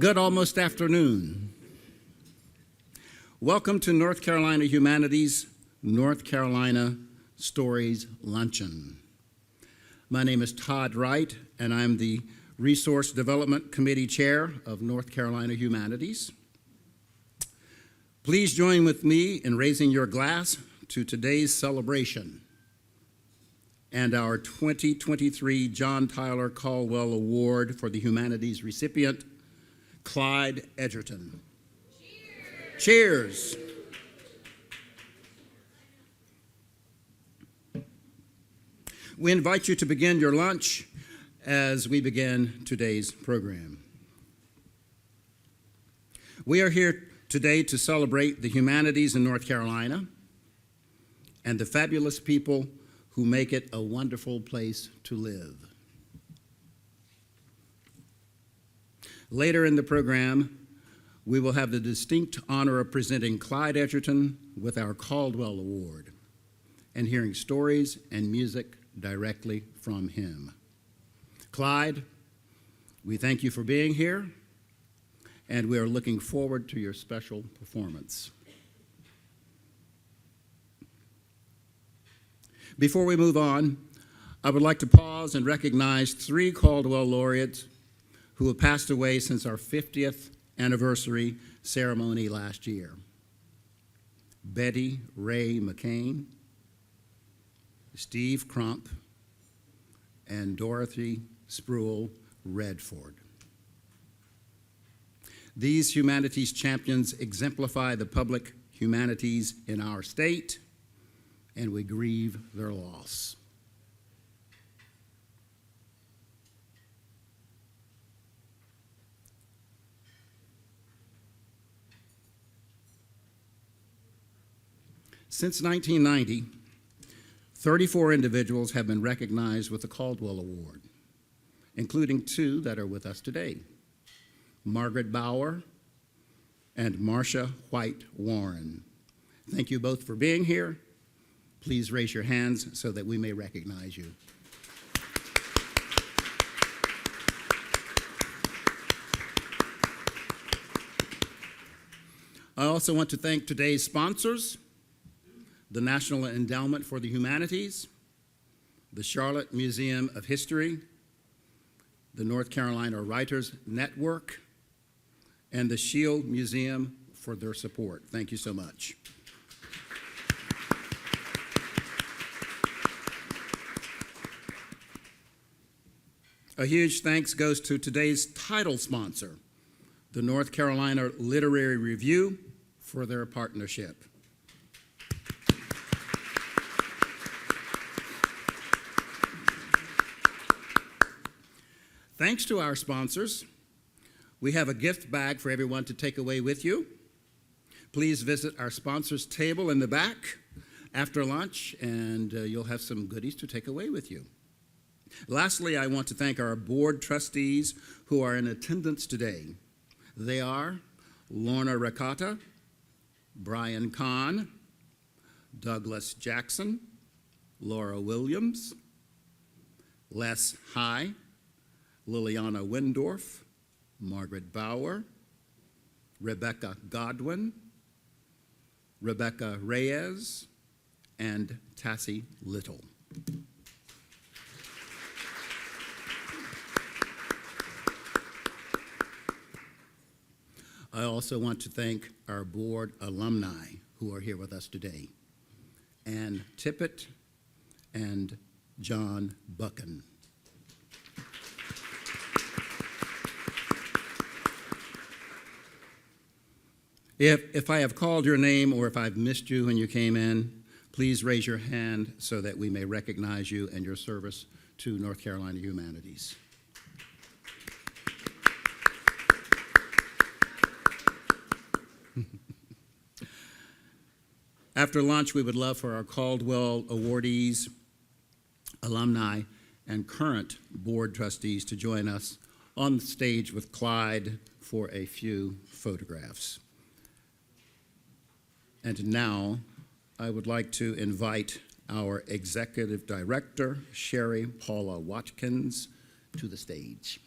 Good almost afternoon. Welcome to North Carolina Humanities, North Carolina Stories Luncheon. My name is Todd Wright, and I'm the Resource Development Committee Chair of North Carolina Humanities. Please join with me in raising your glass to today's celebration and our 2023 John Tyler Caldwell Award for the Humanities recipient, Clyde Edgerton. Cheers. Cheers. We invite you to begin your lunch as we begin today's program. We are here today to celebrate the humanities in North Carolina and the fabulous people who make it a wonderful place to live. Later in the program, we will have the distinct honor of presenting Clyde Edgerton with our Caldwell Award and hearing stories and music directly from him. Clyde, we thank you for being here, and we are looking forward to your special performance. Before we move on, I would like to pause and recognize 3 Caldwell laureates who have passed away since our 50th anniversary ceremony last year. Betty Ray McCain, Steve Crump, and Dorothy Spruill Redford. These humanities champions exemplify the public humanities in our state, and we grieve their loss. Since 1990, 34 individuals have been recognized with the Caldwell Award, including 2 that are with us today, Margaret Bauer and Marcia White Warren. Thank you both for being here. Please raise your hands so that we may recognize you. I also want to thank today's sponsors, the National Endowment for the Humanities, the Charlotte Museum of History, the North Carolina Writers Network, and the Shield Museum for their support. Thank you so much. A huge thanks goes to today's title sponsor, the North Carolina Literary Review, for their partnership. Thanks to our sponsors, we have a gift bag for everyone to take away with you. Please visit our sponsors table in the back after lunch, and you'll have some goodies to take away with you. Lastly, I want to thank our board trustees who are in attendance today. They are Lorna Ricotta, Brian Kahn, Douglas Jackson, Laura Williams, Les High, Liliana Windorf, Margaret Bauer, Rebecca Godwin, Rebecca Reyes, and Tassie Little. I also want to thank our board alumni who are here with us today, Ann Tippett and John Buchan. If I have called your name or if I've missed you when you came in, please raise your hand so that we may recognize you and your service to North Carolina Humanities. After lunch, we would love for our Caldwell awardees, alumni, and current board trustees to join us on the stage with Clyde for a few photographs. And now, I would like to invite our Executive Director, Sherry Paula Watkins, to the stage.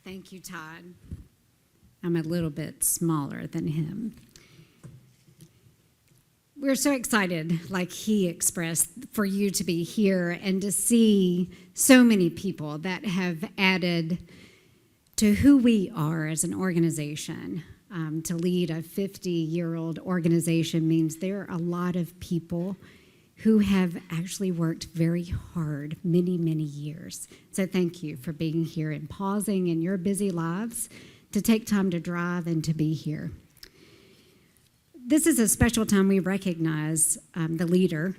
Thank you, Todd. I'm a little bit smaller than him. We're so excited, like he expressed, for you to be here and to see so many people that have added to who we are as an organization. To lead a 50-year-old organization means there are a lot of people who have actually worked very hard many, many years. So thank you for being here and pausing in your busy lives to take time to drive and to be here. This is a special time we recognize the leader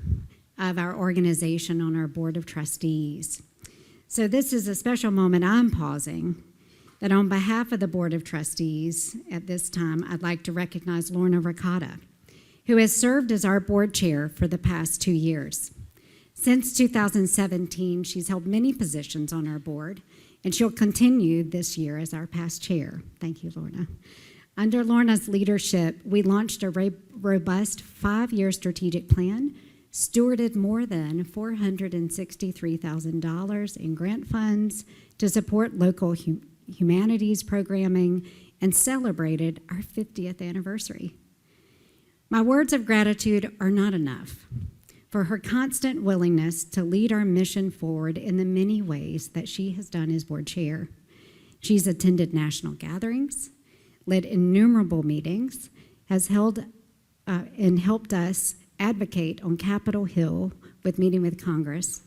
of our organization on our board of trustees. So this is a special moment I'm pausing that on behalf of the Board of Trustees at this time, I'd like to recognize Lorna Ricotta, who has served as our board chair for the past 2 years. Since 2017, she's held many positions on our board, and she'll continue this year as our past chair. Thank you, Lorna. Under Lorna's leadership, we launched a robust 5-year strategic plan, stewarded more than $463,000 in grant funds to support local humanities programming, and celebrated our 50th anniversary. My words of gratitude are not enough for her constant willingness to lead our mission forward in the many ways that she has done as board chair. She's attended national gatherings, led innumerable meetings, has held and helped us advocate on Capitol Hill with meeting with Congress.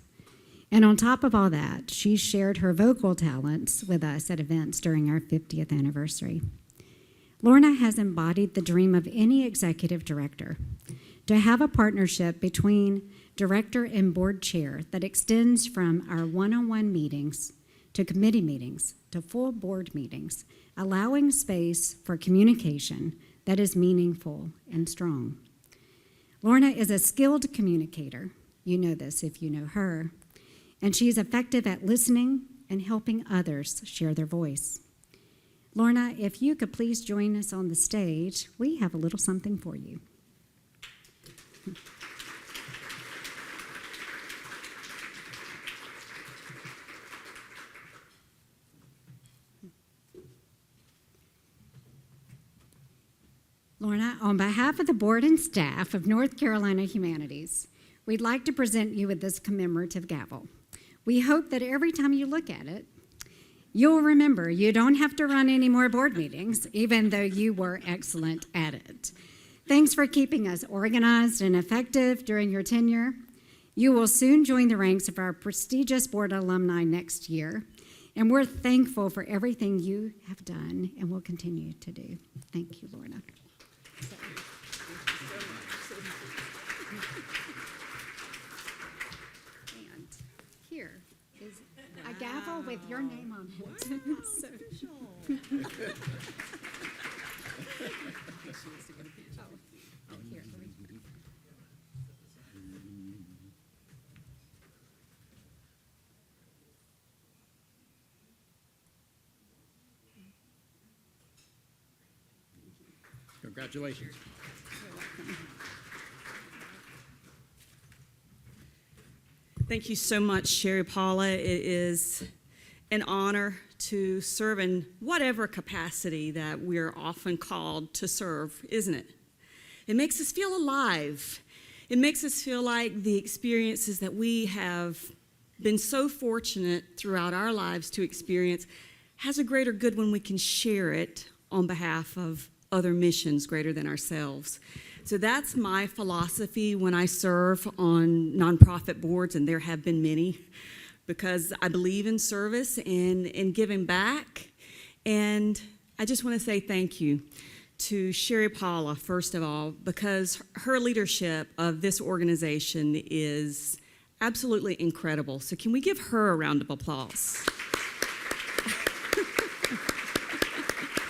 And on top of all that, she shared her vocal talents with us at events during our 50th anniversary. Lorna has embodied the dream of any executive director to have a partnership between director and board chair that extends from our one-on-one meetings to committee meetings to full board meetings, allowing space for communication that is meaningful and strong. Lorna is a skilled communicator. You know this if you know her. And she's effective at listening and helping others share their voice. Lorna, if you could please join us on the stage, we have a little something for you. Lorna, on behalf of the board and staff of North Carolina Humanities, we'd like to present you with this commemorative gavel. We hope that every time you look at it, you'll remember you don't have to run any more board meetings, even though you were excellent at it. Thanks for keeping us organized and effective during your tenure. You will soon join the ranks of our prestigious board alumni next year, and we're thankful for everything you have done and will continue to do. Thank you, Lorna. And here is a gavel with your name on it. Here, let me. Congratulations. Thank you so much, Sherry Paula. It is an honor to serve in whatever capacity that we're often called to serve, isn't it? It makes us feel alive. It makes us feel like the experiences that we have been so fortunate throughout our lives to experience has a greater good when we can share it on behalf of other missions greater than ourselves. So that's my philosophy when I serve on nonprofit boards, and there have been many, because I believe in service and in giving back. And I just want to say thank you to Sherry Paula, first of all, because her leadership of this organization is absolutely incredible. So can we give her a round of applause?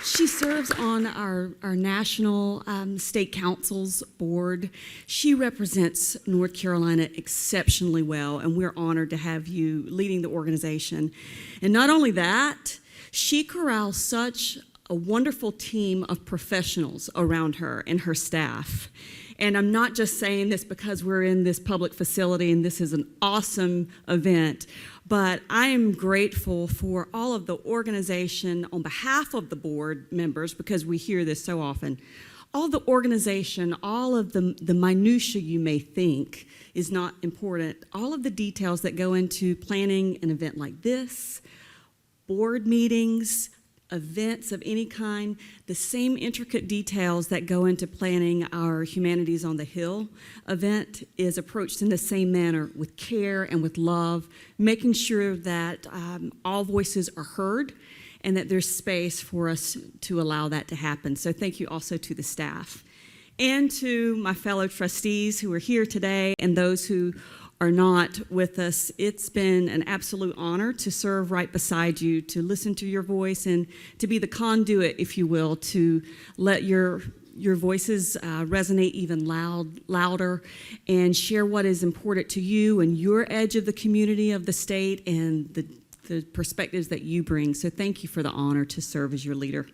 She serves on our National State Council's board. She represents North Carolina exceptionally well, and we're honored to have you leading the organization. And not only that, she corrals such a wonderful team of professionals around her and her staff. And I'm not just saying this because we're in this public facility and this is an awesome event, but I am grateful for all of the organization on behalf of the board members, because we hear this so often. All the organization, all of the minutia you may think is not important, all of the details that go into planning an event like this, board meetings, events of any kind, the same intricate details that go into planning our Humanities on the Hill event is approached in the same manner, with care and with love, making sure that all voices are heard and that there's space for us to allow that to happen. So thank you also to the staff and to my fellow trustees who are here today and those who are not with us. It's been an absolute honor to serve right beside you, to listen to your voice, and to be the conduit, if you will, to let your voices resonate even louder, and share what is important to you and your edge of the community, of the state, and the perspectives that you bring. So thank you for the honor to serve as your leader.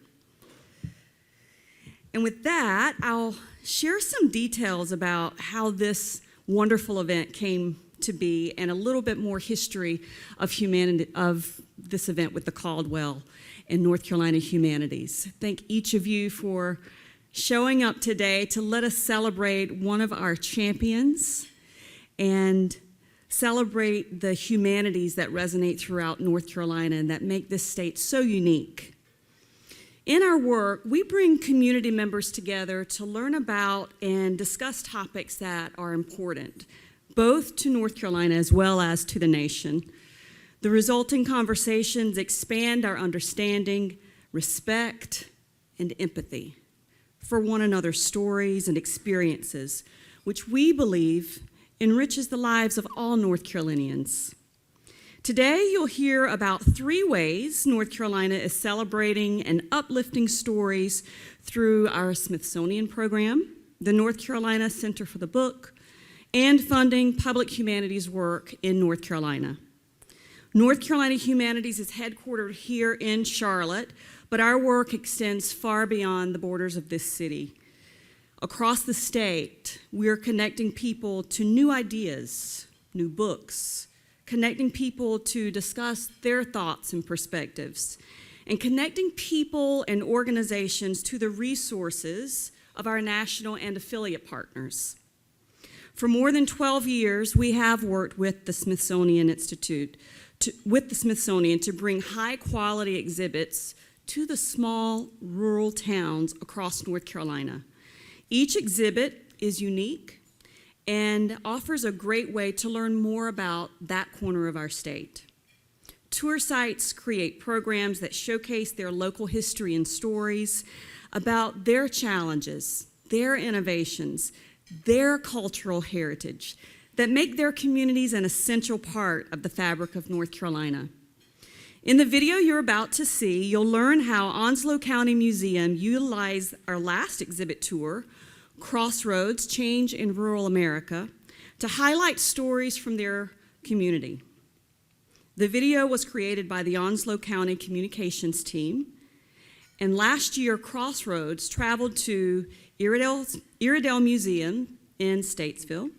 And with that, I'll share some details about how this wonderful event came to be, and a little bit more history of this event with the Caldwell and North Carolina Humanities. Thank each of you for showing up today to let us celebrate one of our champions and celebrate the humanities that resonate throughout North Carolina and that make this state so unique. In our work, we bring community members together to learn about and discuss topics that are important, both to North Carolina as well as to the nation. The resulting conversations expand our understanding, respect, and empathy for one another's stories and experiences, which we believe enriches the lives of all North Carolinians. Today, you'll hear about 3 ways North Carolina is celebrating and uplifting stories through our Smithsonian program, the North Carolina Center for the Book, and funding public humanities work in North Carolina. North Carolina Humanities is headquartered here in Charlotte, but our work extends far beyond the borders of this city. Across the state, we are connecting people to new ideas, new books, connecting people to discuss their thoughts and perspectives, and connecting people and organizations to the resources of our national and affiliate partners. For more than 12 years, we have worked with the Smithsonian Institute, to bring high-quality exhibits to the small rural towns across North Carolina. Each exhibit is unique and offers a great way to learn more about that corner of our state. Tour sites create programs that showcase their local history and stories about their challenges, their innovations, their cultural heritage that make their communities an essential part of the fabric of North Carolina. In the video you're about to see, you'll learn how Onslow County Museum utilized our last exhibit tour, Crossroads, Change in Rural America, to highlight stories from their community. The video was created by the Onslow County Communications team, and last year Crossroads traveled to Iredell Museum in Statesville,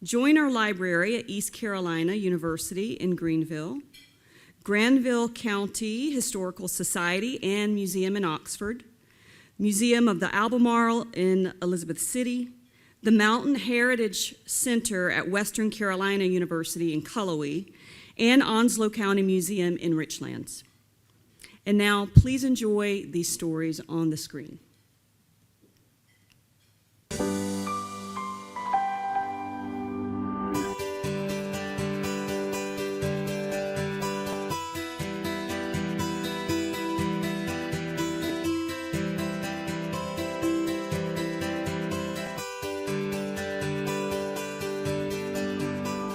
Joyner Library at East Carolina University in Greenville, Granville County Historical Society and Museum in Oxford, Museum of the Albemarle in Elizabeth City, the Mountain Heritage Center at Western Carolina University in Cullowhee, and Onslow County Museum in Richlands. And now, please enjoy these stories on the screen.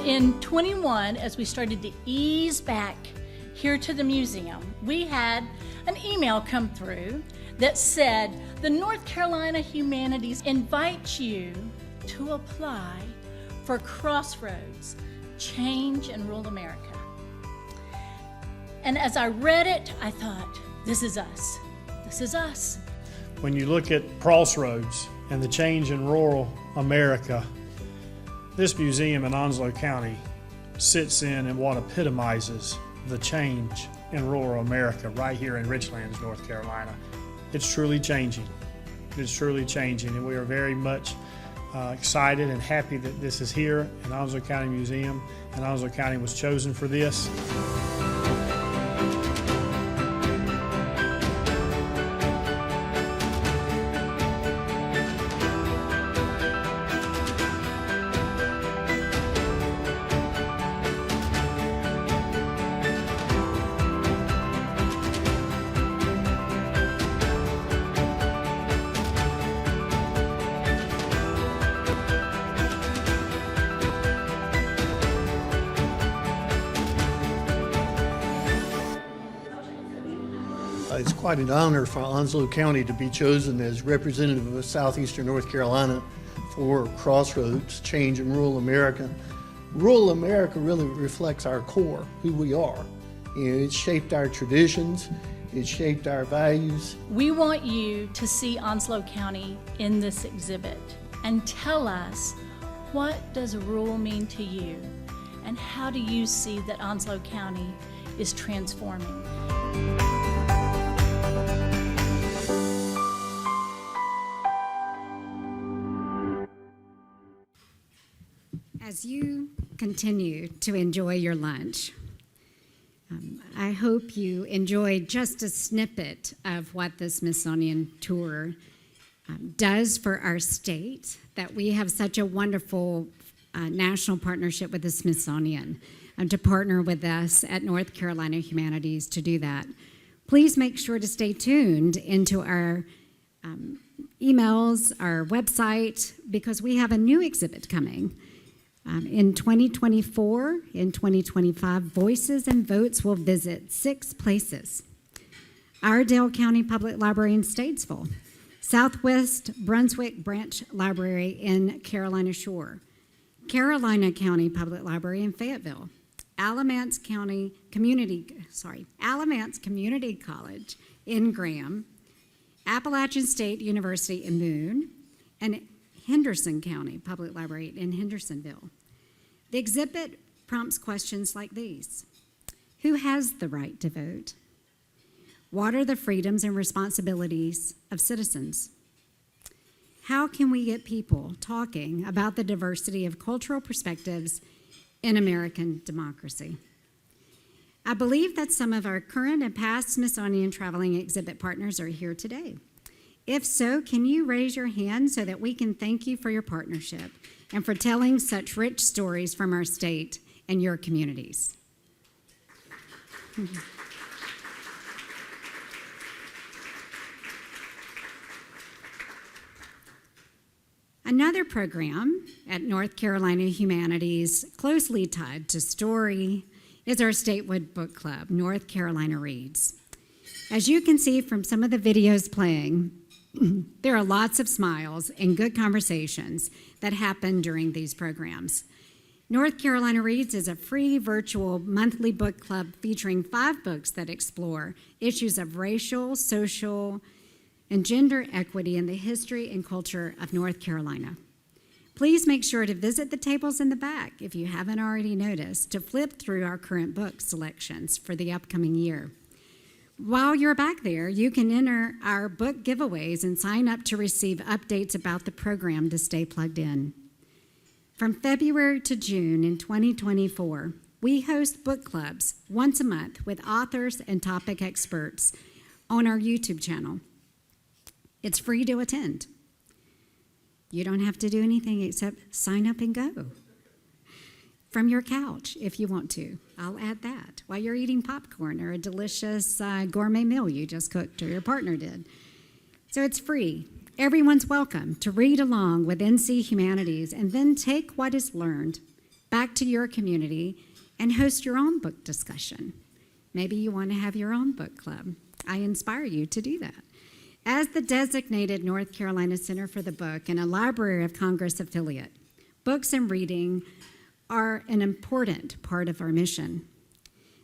In 21, as we started to ease back here to the museum, we had an email come through that said, the North Carolina Humanities invites you to apply for Crossroads, Change in Rural America. And as I read it, I thought, this is us. This is us. When you look at Crossroads and the Change in Rural America. This museum in Onslow County sits in and what epitomizes the change in rural America right here in Richlands, North Carolina. It's truly changing. It's truly changing, and we are very much excited and happy that this is here in Onslow County Museum, and Onslow County was chosen for this. It's quite an honor for Onslow County to be chosen as representative of southeastern North Carolina for Crossroads, Change in Rural America. Rural America really reflects our core, who we are. It's shaped our traditions, it's shaped our values. We want you to see Onslow County in this exhibit and tell us, what does rural mean to you? And how do you see that Onslow County is transforming? As you continue to enjoy your lunch, I hope you enjoyed just a snippet of what the Smithsonian Tour does for our state, that we have such a wonderful national partnership with the Smithsonian to partner with us at North Carolina Humanities to do that. Please make sure to stay tuned into our emails, our website, because we have a new exhibit coming. In 2024, in 2025, Voices and Votes will visit 6 places: Iredell County Public Library in Statesville, Southwest Brunswick Branch Library in Carolina Shore, Carolina County Public Library in Fayetteville, Alamance Community College in Graham, Appalachian State University in Boone, and Henderson County Public Library in Hendersonville. The exhibit prompts questions like these: who has the right to vote? What are the freedoms and responsibilities of citizens? How can we get people talking about the diversity of cultural perspectives in American democracy? I believe that some of our current and past Smithsonian traveling exhibit partners are here today. If so, can you raise your hand so that we can thank you for your partnership and for telling such rich stories from our state and your communities? Another program at North Carolina Humanities closely tied to story is our Statewood Book Club, North Carolina Reads. As you can see from some of the videos playing, there are lots of smiles and good conversations that happen during these programs. North Carolina Reads is a free virtual monthly book club featuring 5 books that explore issues of racial, social, and gender equity in the history and culture of North Carolina. Please make sure to visit the tables in the back, if you haven't already noticed, to flip through our current book selections for the upcoming year. While you're back there, you can enter our book giveaways and sign up to receive updates about the program to stay plugged in. From February to June in 2024, we host book clubs once a month with authors and topic experts on our YouTube channel. It's free to attend. You don't have to do anything except sign up and go from your couch if you want to. I'll add that while you're eating popcorn or a delicious gourmet meal you just cooked or your partner did. So it's free. Everyone's welcome to read along with NC Humanities and then take what is learned back to your community and host your own book discussion. Maybe you want to have your own book club. I inspire you to do that. As the designated North Carolina Center for the Book and a Library of Congress affiliate, books and reading are an important part of our mission.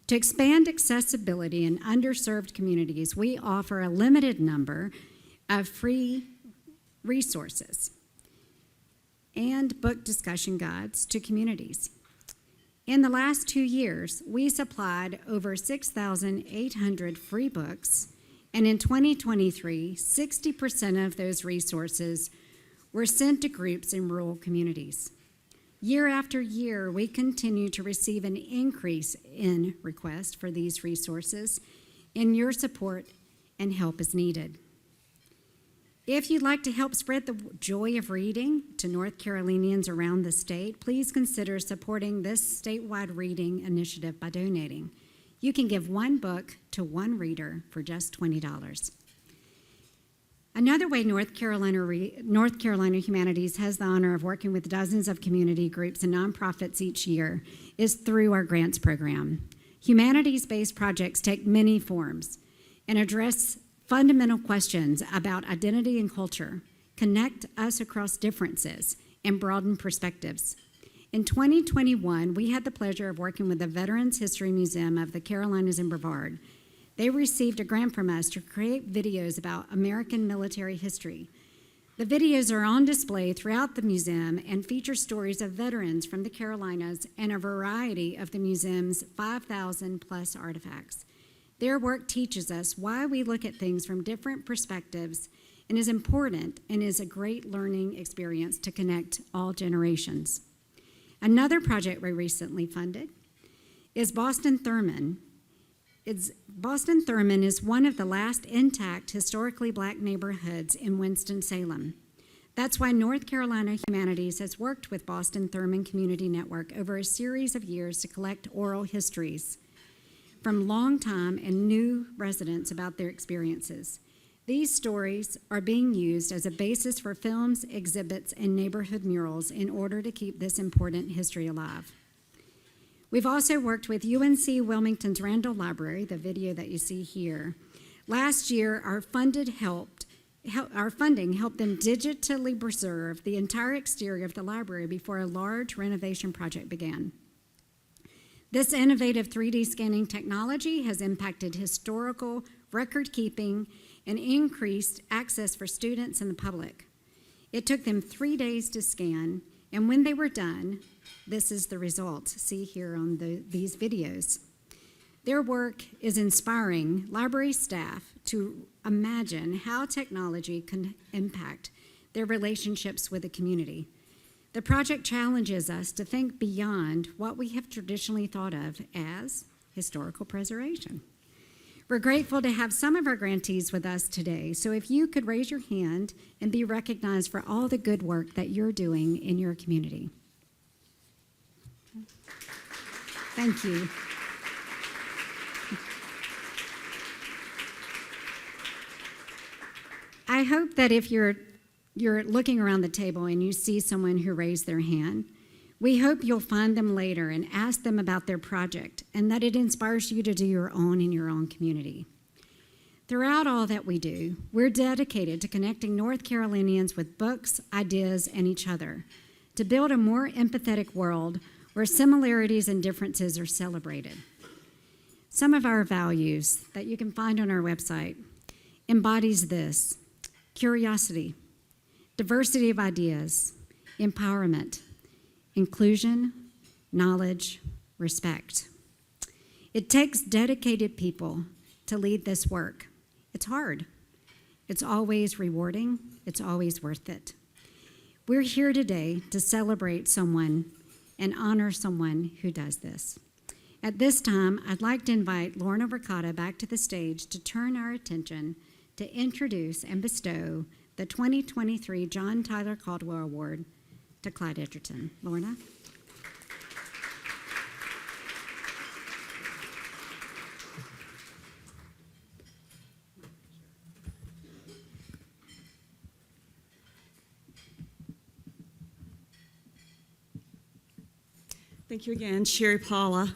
To expand accessibility in underserved communities, we offer a limited number of free resources. and book discussion guides to communities. In the last 2 years, we supplied over 6,800 free books, and in 2023, 60% of those resources were sent to groups in rural communities. Year after year, we continue to receive an increase in requests for these resources, and your support and help is needed. If you'd like to help spread the joy of reading to North Carolinians around the state, please consider supporting this statewide reading initiative by donating. You can give one book to one reader for just $20. Another way North Carolina Humanities has the honor of working with dozens of community groups and nonprofits each year is through our grants program. Humanities-based projects take many forms and address fundamental questions about identity and culture, connect us across differences, and broaden perspectives. In 2021, we had the pleasure of working with the Veterans History Museum of the Carolinas in Brevard. They received a grant from us to create videos about American military history. The videos are on display throughout the museum and feature stories of veterans from the Carolinas and a variety of the museum's 5,000 plus artifacts. Their work teaches us why we look at things from different perspectives and is important and is a great learning experience to connect all generations. Another project we recently funded is Boston Thurman. Boston Thurman is one of the last intact historically black neighborhoods in Winston-Salem. That's why North Carolina Humanities has worked with Boston Thurman Community Network over a series of years to collect oral histories from longtime and new residents about their experiences. These stories are being used as a basis for films, exhibits, and neighborhood murals in order to keep this important history alive. We've also worked with UNC Wilmington's Randall Library, the video that you see here. Last year, our funding helped them digitally preserve the entire exterior of the library before a large renovation project began. This innovative 3D scanning technology has impacted historical record keeping and increased access for students and the public. It took them 3 days to scan, and when they were done, this is the result. See here on these videos. Their work is inspiring library staff to imagine how technology can impact their relationships with the community. The project challenges us to think beyond what we have traditionally thought of as historical preservation. We're grateful to have some of our grantees with us today, so if you could raise your hand and be recognized for all the good work that you're doing in your community. Thank you. I hope that if you're looking around the table and you see someone who raised their hand, we hope you'll find them later and ask them about their project and that it inspires you to do your own in your own community. Throughout all that we do, we're dedicated to connecting North Carolinians with books, ideas, and each other to build a more empathetic world where similarities and differences are celebrated. Some of our values that you can find on our website embodies this: curiosity, diversity of ideas, empowerment, inclusion, knowledge, respect. It takes dedicated people to lead this work. It's hard. It's always rewarding. It's always worth it. We're here today to celebrate someone and honor someone who does this. At this time, I'd like to invite Lorna Ricotta back to the stage to turn our attention to introduce and bestow the 2023 John Tyler Caldwell Award to Clyde Edgerton. Lorna? Thank you again, Sherry Paula.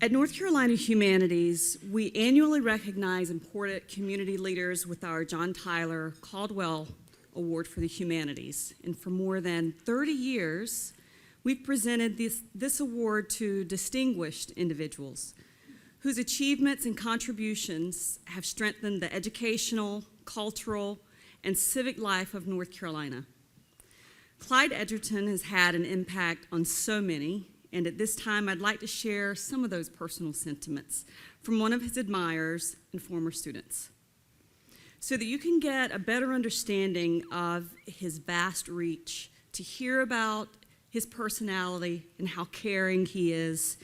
At North Carolina Humanities, we annually recognize important community leaders with our John Tyler Caldwell Award for the Humanities. And for more than 30 years, we've presented this award to distinguished individuals whose achievements and contributions have strengthened the educational, cultural, and civic life of North Carolina. Clyde Edgerton has had an impact on so many, and at this time I'd like to share some of those personal sentiments from one of his admirers and former students, so that you can get a better understanding of his vast reach, to hear about his personality and how caring he is,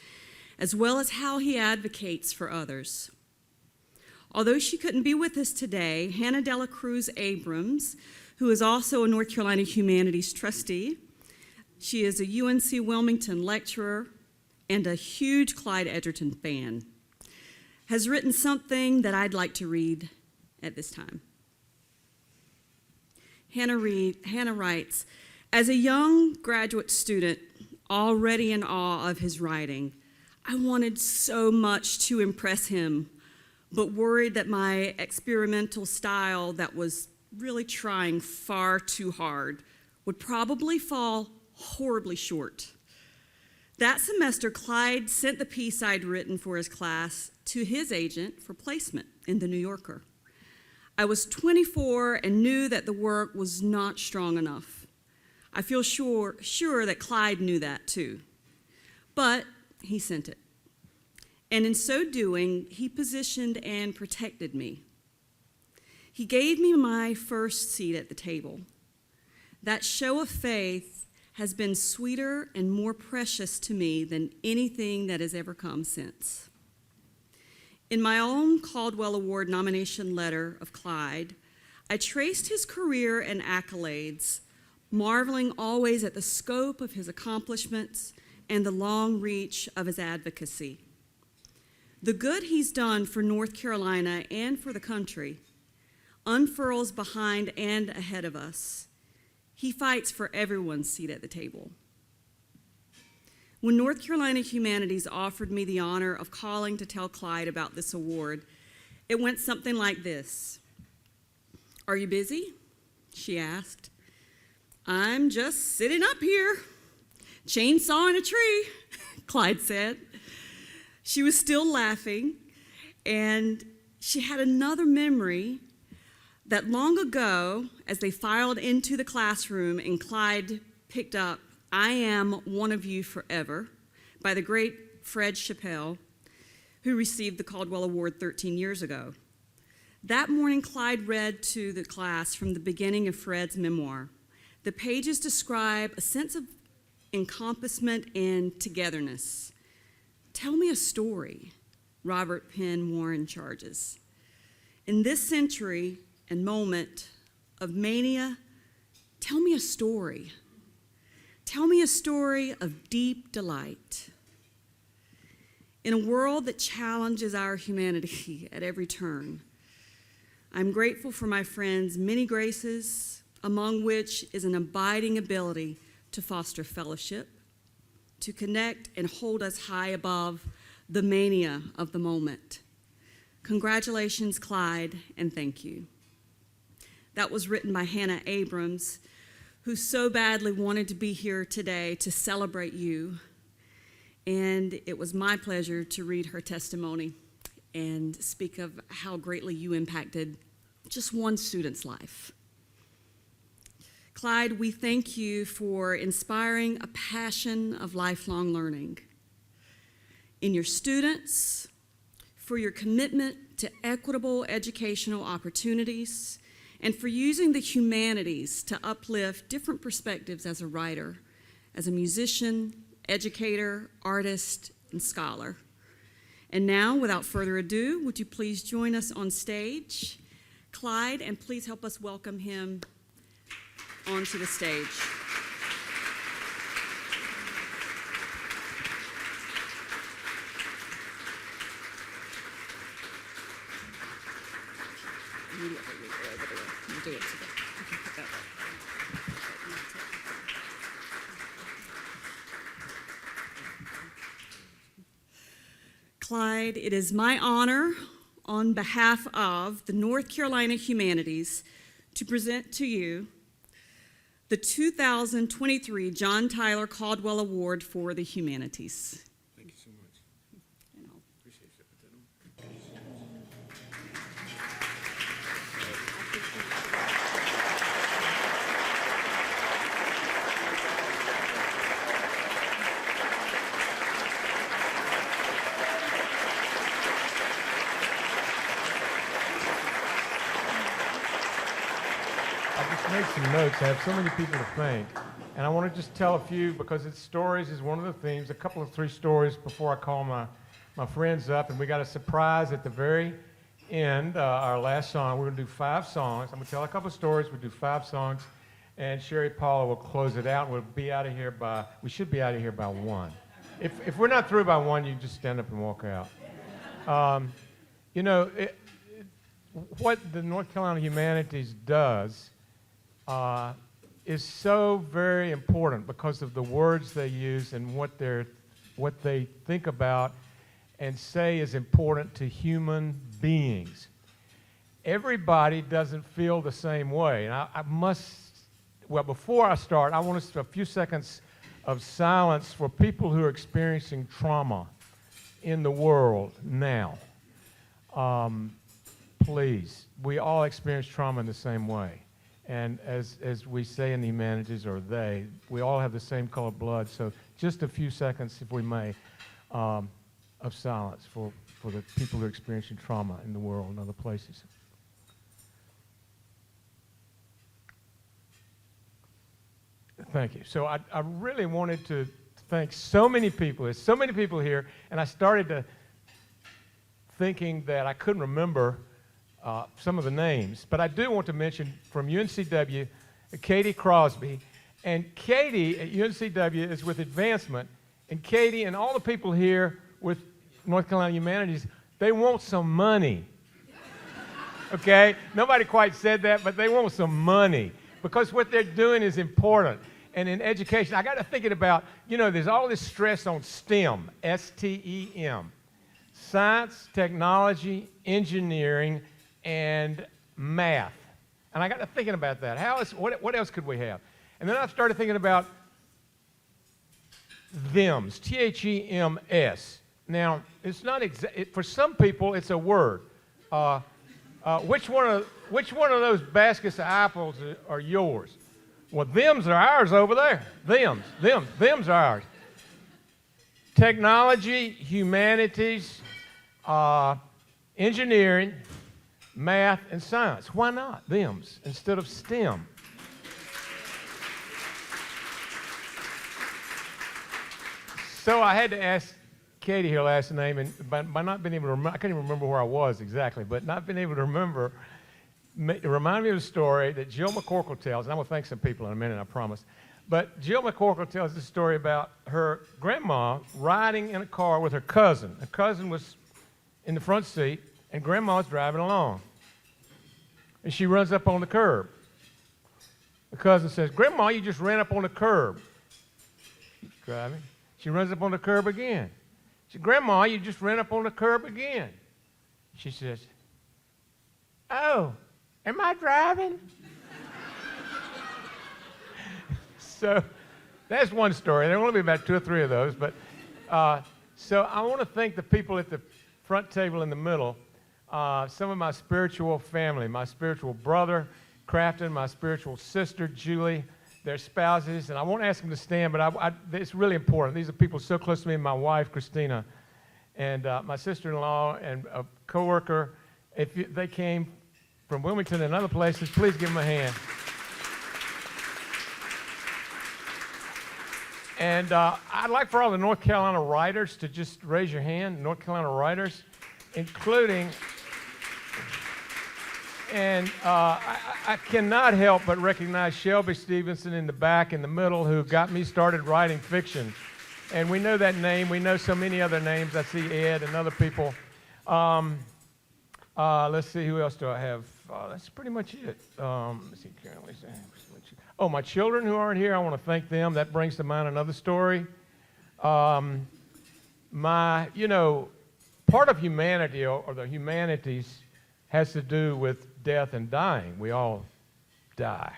as well as how he advocates for others. Although she couldn't be with us today, Hannah Dela Cruz Abrams, who is also a North Carolina Humanities trustee, she is a UNC Wilmington lecturer and a huge Clyde Edgerton fan, has written something that I'd like to read at this time. Hannah writes, "As a young graduate student, already in awe of his writing, I wanted so much to impress him, but worried that my experimental style that was really trying far too hard would probably fall horribly short. That semester, Clyde sent the piece I'd written for his class to his agent for placement in the New Yorker. I was 24 and knew that the work was not strong enough. I feel sure that Clyde knew that too. But he sent it. And in so doing, he positioned and protected me. He gave me my first seat at the table. That show of faith has been sweeter and more precious to me than anything that has ever come since. In my own Caldwell Award nomination letter of Clyde, I traced his career and accolades, marveling always at the scope of his accomplishments and the long reach of his advocacy. The good he's done for North Carolina and for the country unfurls behind and ahead of us. He fights for everyone's seat at the table. When North Carolina Humanities offered me the honor of calling to tell Clyde about this award, it went something like this. "Are you busy?" she asked. "I'm just sitting up here, chainsawing a tree," Clyde said. She was still laughing, and she had another memory that long ago, as they filed into the classroom and Clyde picked up "I Am One of You Forever" by the great Fred Chappell, who received the Caldwell Award 13 years ago. That morning, Clyde read to the class from the beginning of Fred's memoir. The pages describe a sense of encompassment and togetherness. "Tell me a story," Robert Penn Warren charges. In this century and moment of mania, tell me a story. Tell me a story of deep delight. In a world that challenges our humanity at every turn, I'm grateful for my friend's many graces, among which is an abiding ability to foster fellowship, to connect and hold us high above the mania of the moment. Congratulations, Clyde, and thank you. That was written by Hannah Abrams, who so badly wanted to be here today to celebrate you. And it was my pleasure to read her testimony and speak of how greatly you impacted just one student's life. Clyde, we thank you for inspiring a passion of lifelong learning in your students, for your commitment to equitable educational opportunities, and for using the humanities to uplift different perspectives as a writer, as a musician, educator, artist, and scholar. And now, without further ado, would you please join us on stage, Clyde, and please help us welcome him onto the stage. Clyde, it is my honor on behalf of the North Carolina Humanities to present to you the 2023 John Tyler Caldwell Award for the Humanities. Thank you so much. Appreciate it. make some notes. I have so many people to thank. And I want to just tell a few, because it's stories is one of the themes, a couple of 3 stories before I call my friends up. And we got a surprise at the very end, our last song. We're going to do 5 songs. I'm going to tell a couple of stories. We'll do 5 songs. And Sherry Paula will close it out. We'll be out of here we should be out of here by 1. If we're not through by 1, you just stand up and walk out. You know, what the North Carolina Humanities does is so very important because of the words they use and what they think about and say is important to human beings. Everybody doesn't feel the same way. And well, before I start, I want us to a few seconds of silence for people who are experiencing trauma in the world now. Please, we all experience trauma in the same way. And as we say in the humanities, or we all have the same colored blood. So just a few seconds, if we may, of silence for the people who are experiencing trauma in the world and other places. Thank you. So I really wanted to thank so many people. There's so many people here, and I started thinking that I couldn't remember some of the names, but I do want to mention from UNCW, Katie Crosby. And Katie at UNCW is with Advancement, and Katie and all the people here with North Carolina Humanities, they want some money. Okay? Nobody quite said that, but they want some money because what they're doing is important. And in education, I got to thinking about, you know, there's all this stress on STEM, S-T-E-M, science, technology, engineering, and math. And I got to thinking about that. What else could we have? And then I started thinking about thems, T-H-E-M-S. Now, it's not for some people, it's a word. Which one of those baskets of apples are yours? Well, thems are ours over there. Thems are ours. Technology, humanities, engineering, math, and science. Why not thems instead of STEM? So I had to ask Katie her last name, and by not being able to remember, I can't even remember where I was exactly, but not being able to remember, it reminded me of a story that Jill McCorkle tells, and I'm going to thank some people in a minute, I promise. But Jill McCorkle tells this story about her grandma riding in a car with her cousin. Her cousin was in the front seat, and grandma was driving along. And she runs up on the curb. The cousin says, "Grandma, you just ran up on the curb." She's driving. She runs up on the curb again. She says, "Grandma, you just ran up on the curb again." She says, "Oh, am I driving?" So that's one story. There will only be about 2 or 3 of those. But so I want to thank the people at the front table in the middle, some of my spiritual family, my spiritual brother, Crafton, my spiritual sister, Julie, their spouses. And I won't ask them to stand, but it's really important. These are people so close to me, my wife, Christina, and my sister-in-law and a coworker. They came from Wilmington and other places, please give them a hand. And I'd like for all the North Carolina writers to just raise your hand, North Carolina writers, including, and I cannot help but recognize Shelby Stevenson in the back, in the middle, who got me started writing fiction. And we know that name. We know so many other names. I see Ed and other people. Let's see, who else do I have? That's pretty much it. Let's see, oh, my children who aren't here, I want to thank them. That brings to mind another story. Part of humanity or the humanities has to do with death and dying. We all die,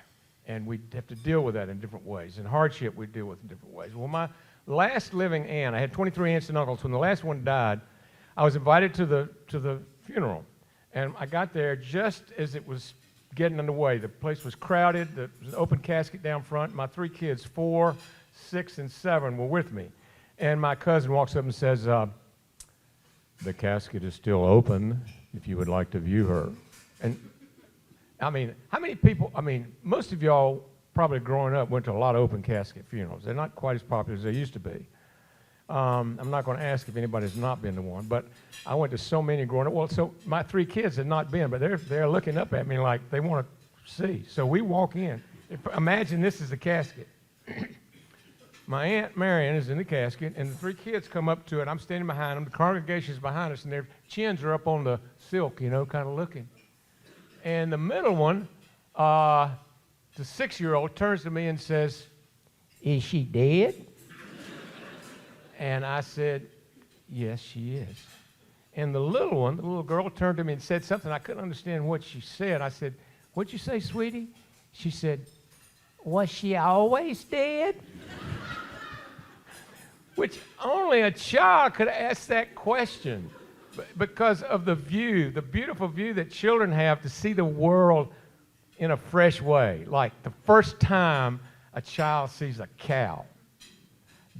and we have to deal with that in different ways. And hardship we deal with in different ways. Well, my last living aunt, I had 23 aunts and uncles. When the last one died, I was invited to the funeral. And I got there just as it was getting underway. The place was crowded. There was an open casket down front. My 3 kids, 4, 6, and 7, were with me. And my cousin walks up and says, "The casket is still open if you would like to view her." And I mean, how many people, most of y'all probably growing up went to a lot of open casket funerals. They're not quite as popular as they used to be. I'm not going to ask if anybody's not been to one, but I went to so many growing up. Well, so my 3 kids had not been, but they're looking up at me like they want to see. So we walk in. Imagine this is the casket. My Aunt Marion is in the casket, and the 3 kids come up to it. I'm standing behind them. The congregation's behind us, and their chins are up on the silk, kind of looking. And the middle one, the 6-year-old, turns to me and says, "Is she dead?" And I said, "Yes, she is." And the little one, the little girl, turned to me and said something. I couldn't understand what she said. I said, "What'd you say, sweetie?" She said, "Was she always dead?" Which only a child could ask that question because of the view, the beautiful view that children have to see the world in a fresh way. Like the first time a child sees a cow,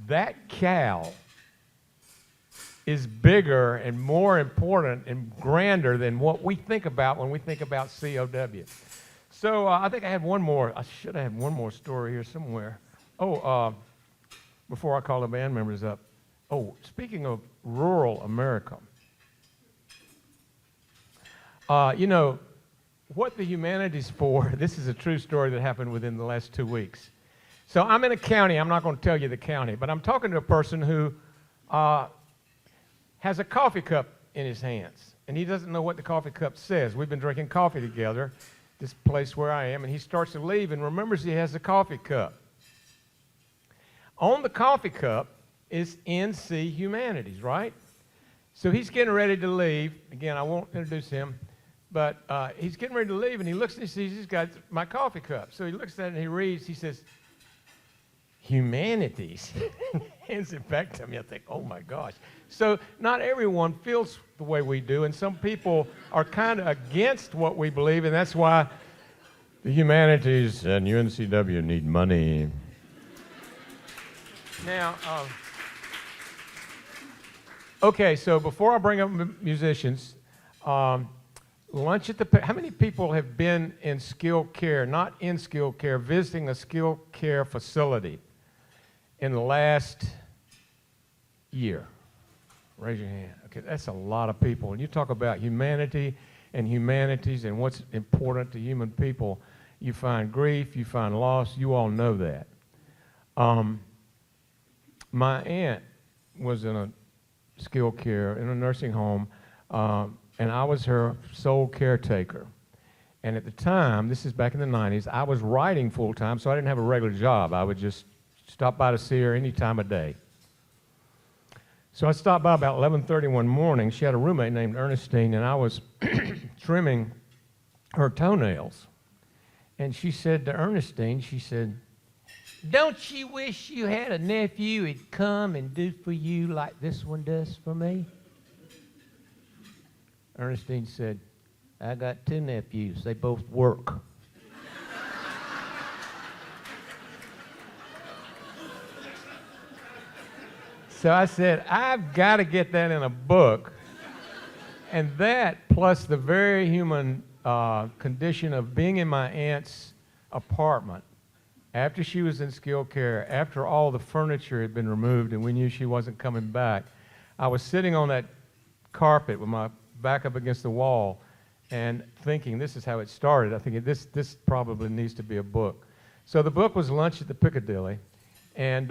that cow is bigger and more important and grander than what we think about when we think about COW. So I think I had one more. I should have had one more story here somewhere. Before I call the band members up. Speaking of rural America, what the Humanities for, this is a true story that happened within the last 2 weeks. So I'm in a county, I'm not going to tell you the county, but I'm talking to a person who has a coffee cup in his hands, and he doesn't know what the coffee cup says. We've been drinking coffee together, this place where I am, and he starts to leave and remembers he has a coffee cup. On the coffee cup is NC Humanities, right? So he's getting ready to leave. Again, I won't introduce him, but he's getting ready to leave, and he looks and he sees he's got my coffee cup. So he looks at it and he reads, he says, "Humanities." Hands it back to me. I think, oh my gosh. So not everyone feels the way we do, and some people are kind of against what we believe, and that's why the Humanities and UNCW need money. Now, okay, so before I bring up musicians, lunch at the, how many people have been in skilled care, not in skilled care, visiting a skilled care facility in the last year? Raise your hand. Okay, that's a lot of people. When you talk about humanity and humanities and what's important to human people, you find grief, you find loss, you all know that. My aunt was in a skilled care, in a nursing home, and I was her sole caretaker. And at the time, this is back in the 90s, I was writing full-time, so I didn't have a regular job. I would just stop by to see her any time of day. So I stopped by about 11:30 one morning. She had a roommate named Ernestine, and I was trimming her toenails. And she said to Ernestine, she said, "Don't you wish you had a nephew who'd come and do for you like this one does for me?" Ernestine said, "I got 2 nephews. They both work." So I said, I've got to get that in a book. And that, plus the very human condition of being in my aunt's apartment, after she was in skilled care, after all the furniture had been removed and we knew she wasn't coming back, I was sitting on that carpet with my back up against the wall and thinking, this is how it started. I think this probably needs to be a book. So the book was Lunch at the Piccadilly, and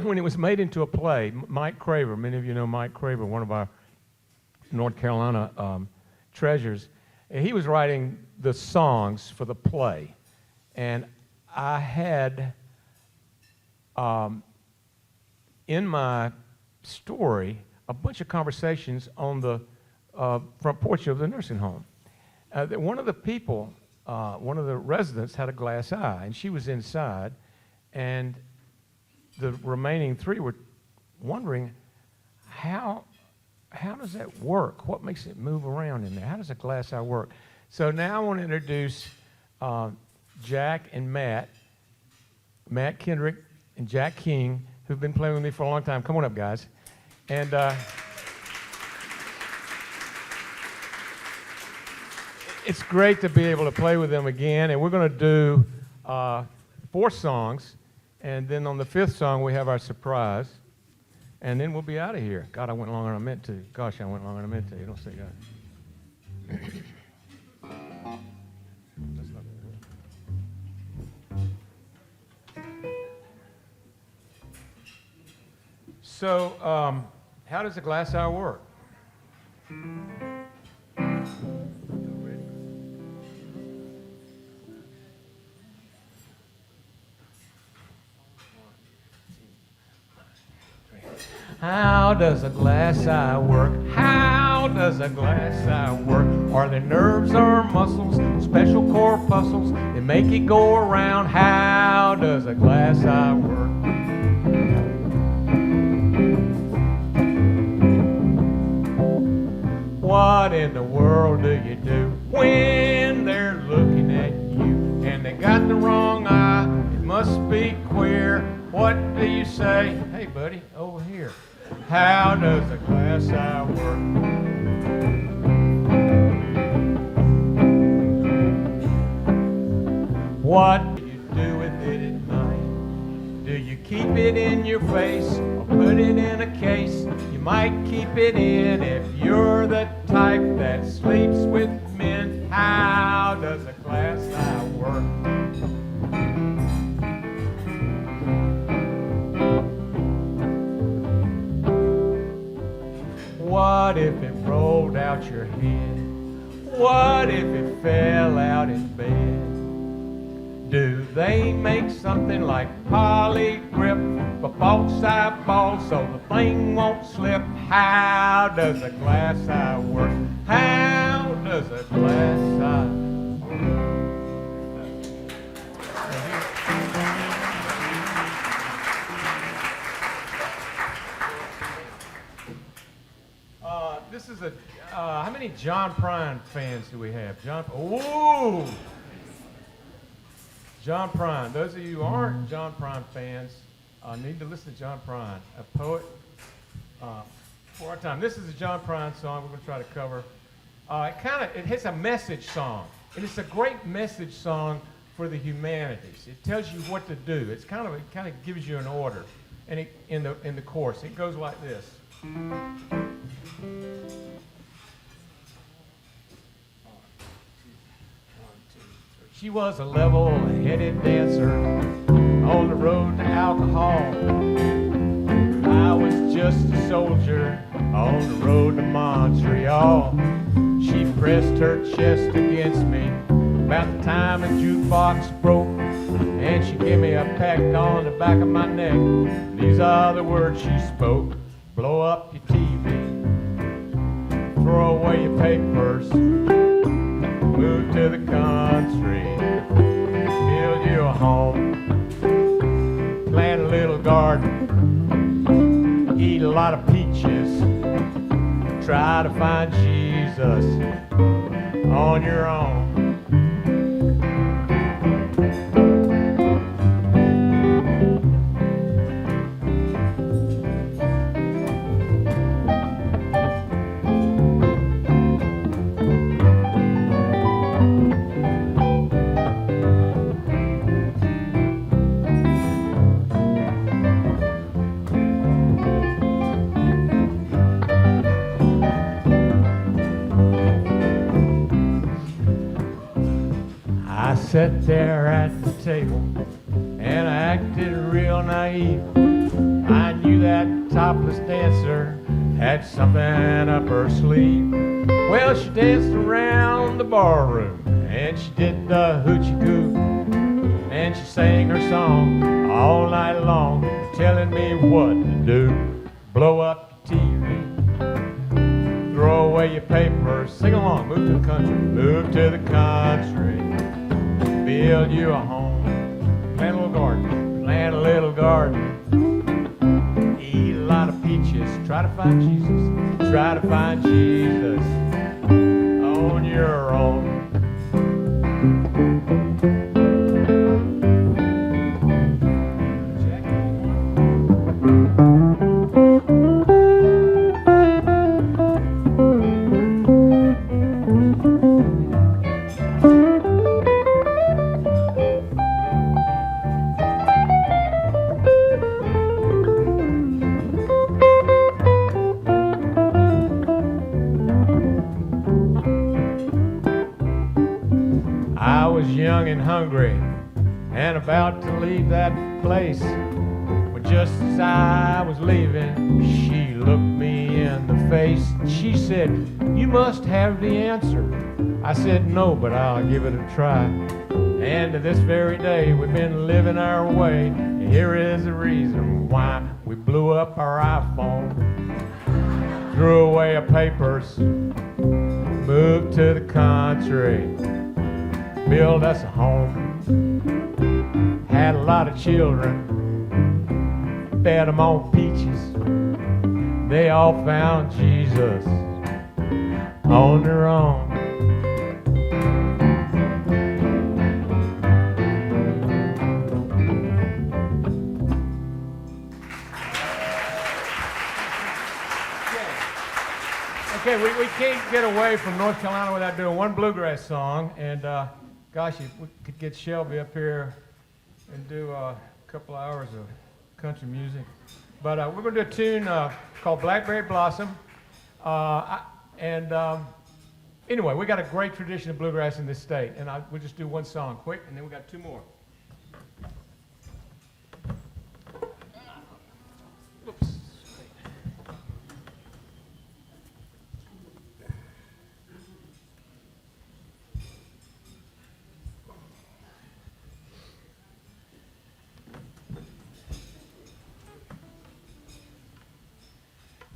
when it was made into a play, Mike Craver, many of you know Mike Craver, one of our North Carolina treasures, he was writing the songs for the play. And I had in my story a bunch of conversations on the front porch of the nursing home. One of the people, one of the residents had a glass eye, and she was inside, and the remaining 3 were wondering, how does that work? What makes it move around in there? How does a glass eye work? So now I want to introduce Jack and Matt Kendrick and Jack King, who've been playing with me for a long time. Come on up, guys. And it's great to be able to play with them again, and we're going to do 4 songs, and then on the 5th song we have our surprise, and then we'll be out of here. God, I went longer than I meant to. Gosh, I went longer than I meant to. You don't say that. That's not good. So, how does a glass eye work? How does a glass eye work? How does a glass eye work? Are there nerves or muscles, special corpuscles that make it go around? How does a glass eye work? What in the world do you do when they're looking at you and they got the wrong eye? It must be queer. What do you say? Hey, buddy, over here. How does a glass eye work? What do you do with it at night? Do you keep it in your face or put it in a case? You might keep it in if you're the type that sleeps with men. How does a glass eye work? What if it rolled out your head? What if it fell out in bed? Do they make something like poly grip for false eyeballs so the thing won't slip? How does a glass eye work? How does a glass eye work? This is a, how many John Prine fans do we have? Ooh! John Prine. Those of you who aren't John Prine fans need to listen to John Prine, a poet for our time. This is a John Prine song we're going to try to cover. It has a message song, and it's a great message song for the humanities. It tells you what to do. It kind of gives you an order, and in the chorus it goes like this. She was a level-headed dancer on the road to alcohol. I was just a soldier on the road to Montreal. She pressed her chest against me about the time a jukebox broke, and she gave me a peck on the back of my neck. These are the words she spoke: blow up your TV, throw away your papers, move to the country, build you a home, plant a little garden, eat a lot of peaches, try to find Jesus on your own. Sat there at the table and I acted real naive. I knew that topless dancer had something up her sleeve. Well, she danced around the barroom and she did the hoochie coo, and she sang her song all night long, telling me what to do. Blow up your TV, throw away your papers, sing along, move to the country, move to the country. Build you a home, plant a little garden, eat a lot of peaches, try to find Jesus on your own. I was young and hungry and about to leave that place. But just as I was leaving, she looked me in the face. She said, "You must have the answer." I said, "No, but I'll give it a try." And to this very day, we've been living our way. And here is the reason why. We blew up our iPhone, threw away our papers, moved to the country, built us a home, had a lot of children, fed them on peaches. They all found Jesus on their own. Okay, we can't get away from North Carolina without doing one bluegrass song. And gosh, if we could get Shelby up here and do a couple hours of country music. But we're going to do a tune called Blackberry Blossom. Anyway, we got a great tradition of bluegrass in this state. And we'll just do one song quick, and then we got two more. Oops.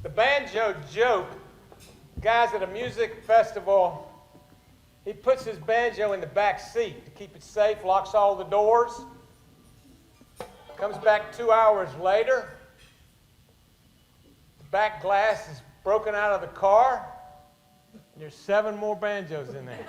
The banjo joke, guys at a music festival, he puts his banjo in the back seat to keep it safe, locks all the doors, comes back 2 hours later, the back glass is broken out of the car, and there's 7 more banjos in there.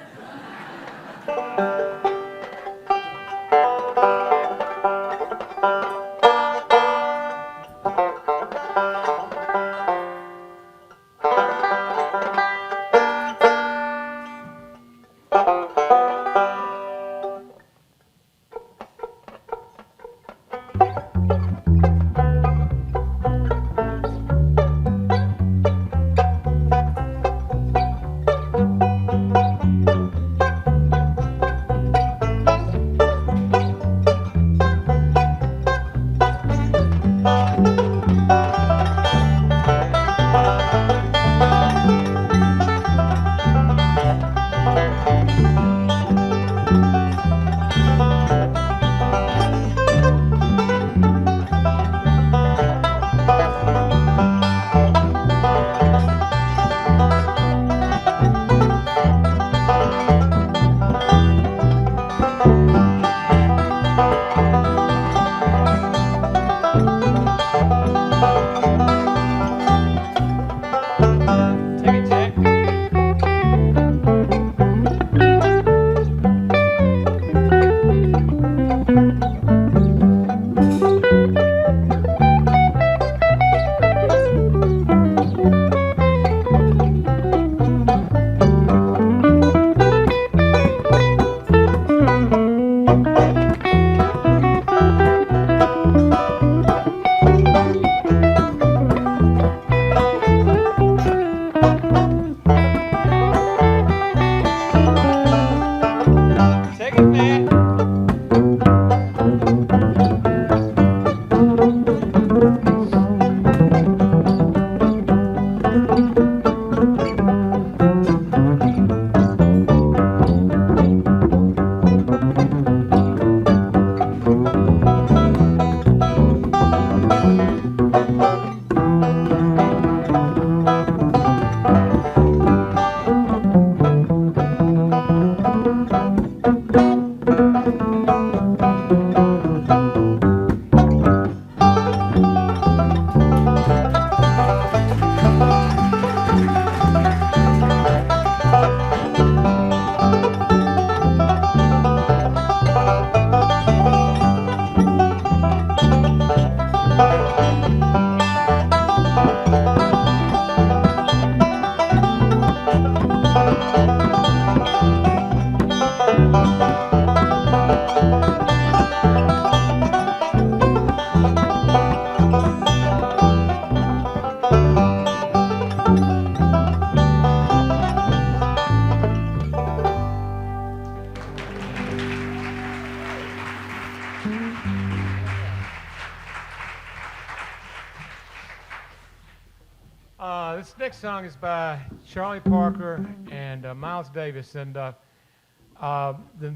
This next song is by Charlie Parker and Miles Davis, and the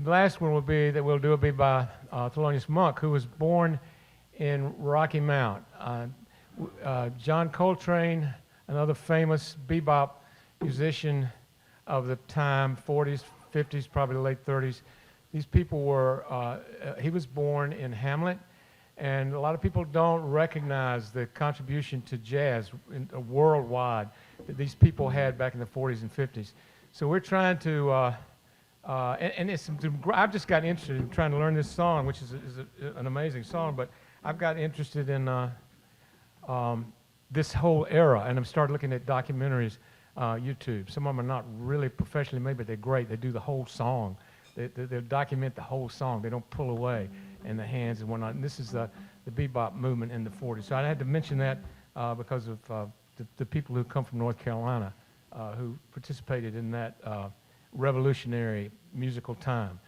last one we'll do will be by Thelonious Monk, who was born in Rocky Mount. John Coltrane, another famous bebop musician of the time, 40s, 50s, probably late 30s. These people were, he was born in Hamlet, and a lot of people don't recognize the contribution to jazz worldwide that these people had back in the 40s and 50s. So we're trying to, I've just got interested in trying to learn this song, which is an amazing song, but I've got interested in this whole era, and I've started looking at documentaries, YouTube. Some of them are not really professionally made, but they're great. They do the whole song. They document the whole song. They don't pull away in the hands and whatnot. And this is the bebop movement in the 40s. So I had to mention that because of the people who come from North Carolina who participated in that revolutionary musical time.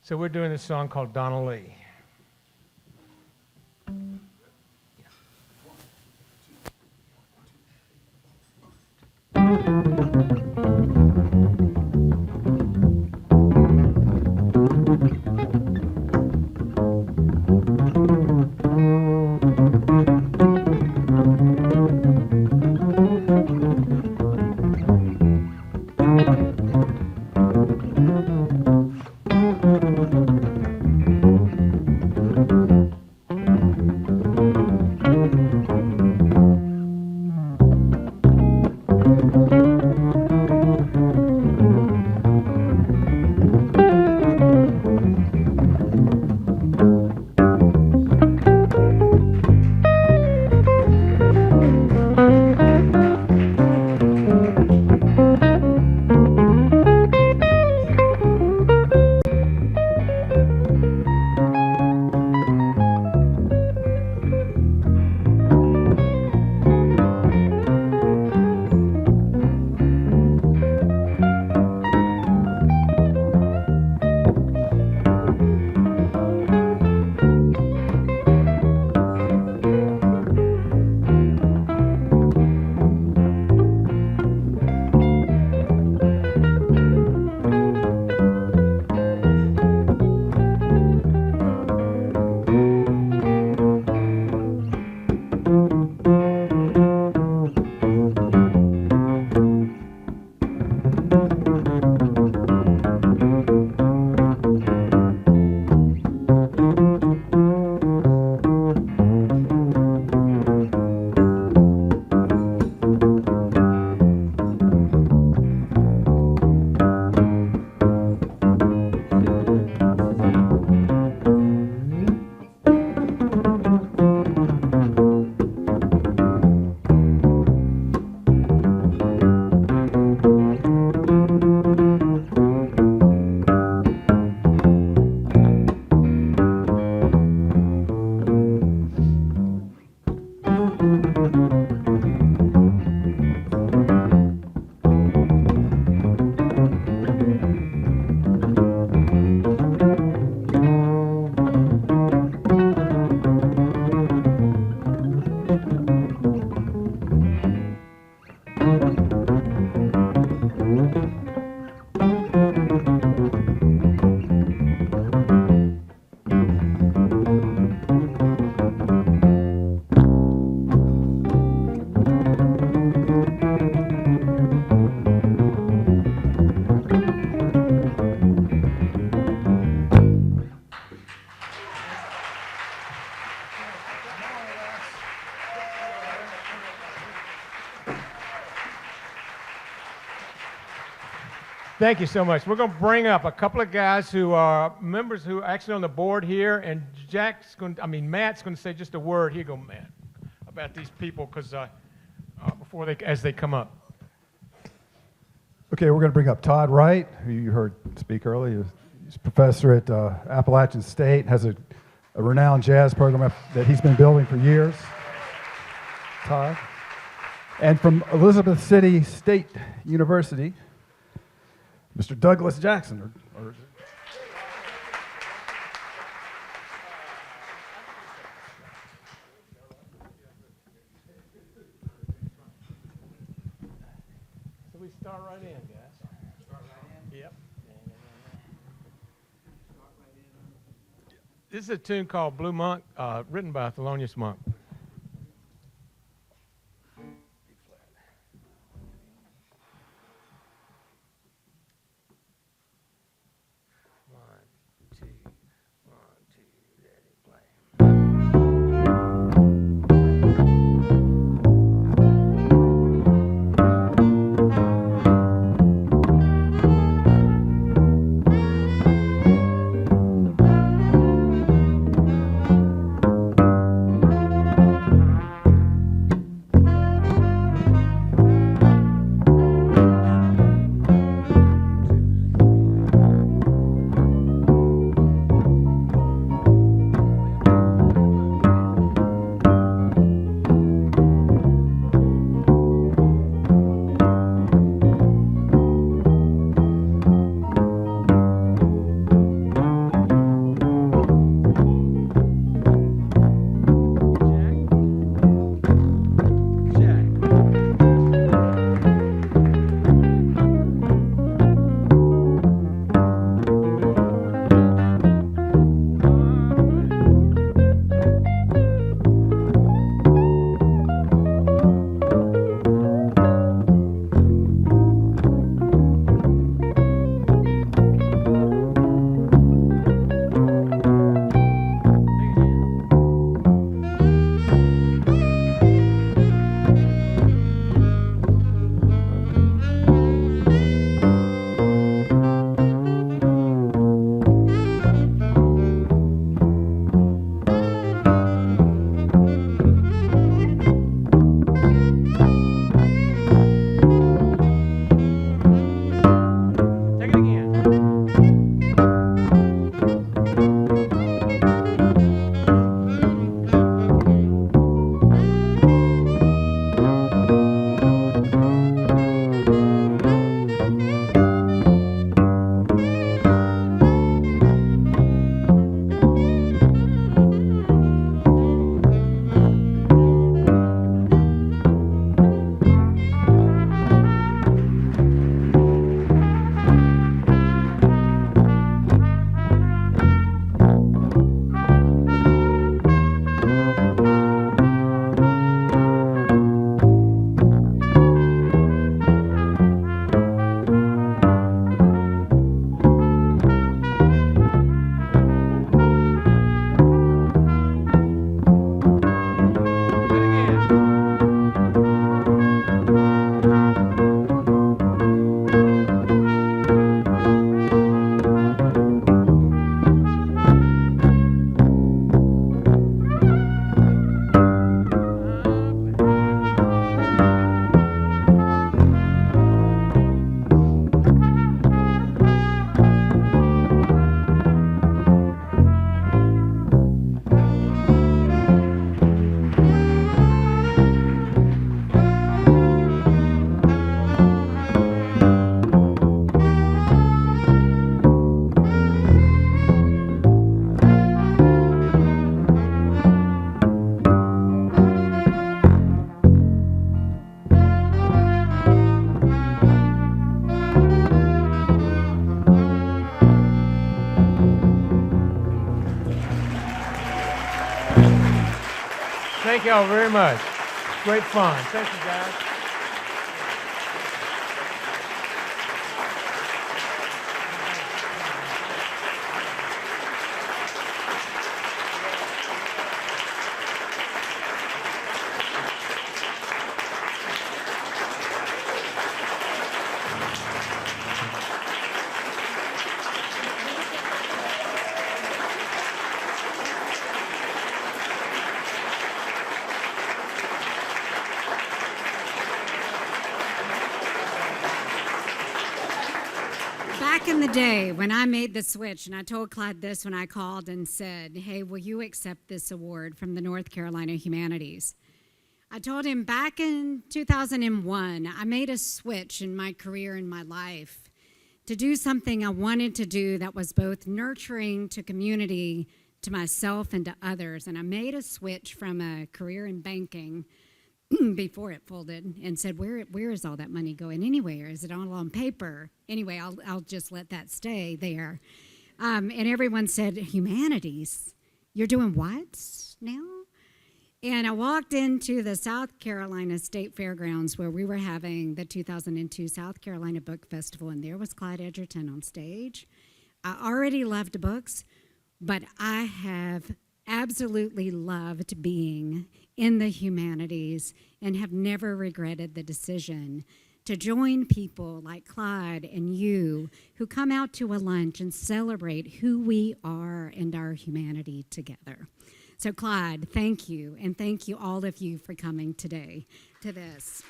So we're doing this song called Donna Lee. Thank you so much. We're going to bring up a couple of guys who are members who are actually on the board here, and Matt's going to say just a word. Here you go, Matt, about these people, because as they come up. Okay, we're going to bring up Todd Wright, who you heard speak earlier. He's a professor at Appalachian State, has a renowned jazz program that he's been building for years. Todd. And from Elizabeth City State University, Mr. Douglas Jackson. This is a tune called Blue Monk, written by Thelonious Monk. Thank y'all very much. Great fun. Thank you, guys. Back in the day when I made the switch, and I told Clyde this when I called and said, hey, will you accept this award from the North Carolina Humanities? I told him back in 2001, I made a switch in my career and my life to do something I wanted to do that was both nurturing to community, to myself, and to others. And I made a switch from a career in banking before it folded and said, where is all that money going anywhere? Is it all on paper? Anyway, I'll just let that stay there. And everyone said, humanities. you're doing what now? And I walked into the South Carolina State Fairgrounds where we were having the 2002 South Carolina Book Festival, and there was Clyde Edgerton on stage. I already loved books, but I have absolutely loved being in the humanities and have never regretted the decision to join people like Clyde and you who come out to a lunch and celebrate who we are and our humanity together. So Clyde, thank you, and thank you all of you for coming today to this.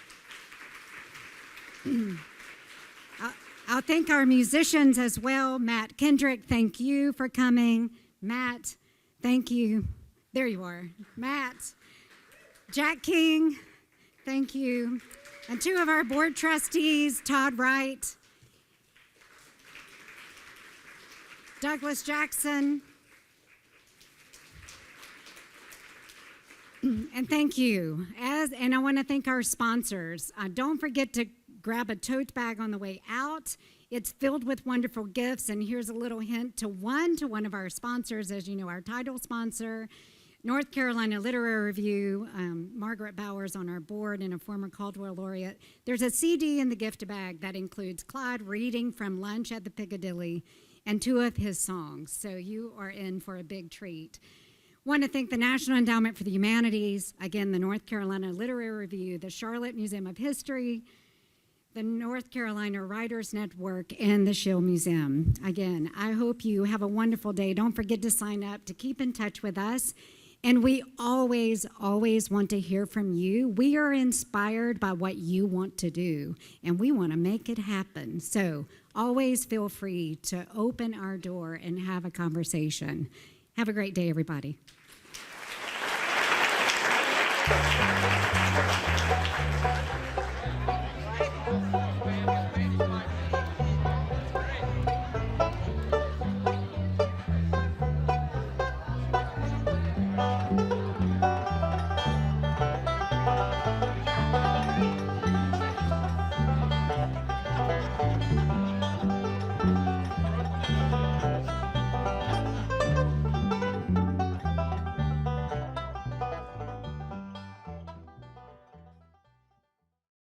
I'll thank our musicians as well. Matt Kendrick, thank you for coming. Matt, thank you. There you are. Matt. Jack King, thank you. And two of our board trustees, Todd Wright, Douglas Jackson, and thank you. And I want to thank our sponsors. Don't forget to grab a tote bag on the way out. It's filled with wonderful gifts, and here's a little hint to one of our sponsors, as you know, our title sponsor, North Carolina Literary Review. Margaret Bowers on our board and a former Caldwell laureate. There's a CD in the gift bag that includes Clyde reading from Lunch at the Piccadilly and 2 of his songs, so you are in for a big treat. Want to thank the National Endowment for the Humanities, again, the North Carolina Literary Review, the Charlotte Museum of History, the North Carolina Writers Network, and the Schill Museum. Again, I hope you have a wonderful day. Don't forget to sign up to keep in touch with us. And we always, always want to hear from you. We are inspired by what you want to do, and we want to make it happen. So always feel free to open our door and have a conversation. Have a great day, everybody.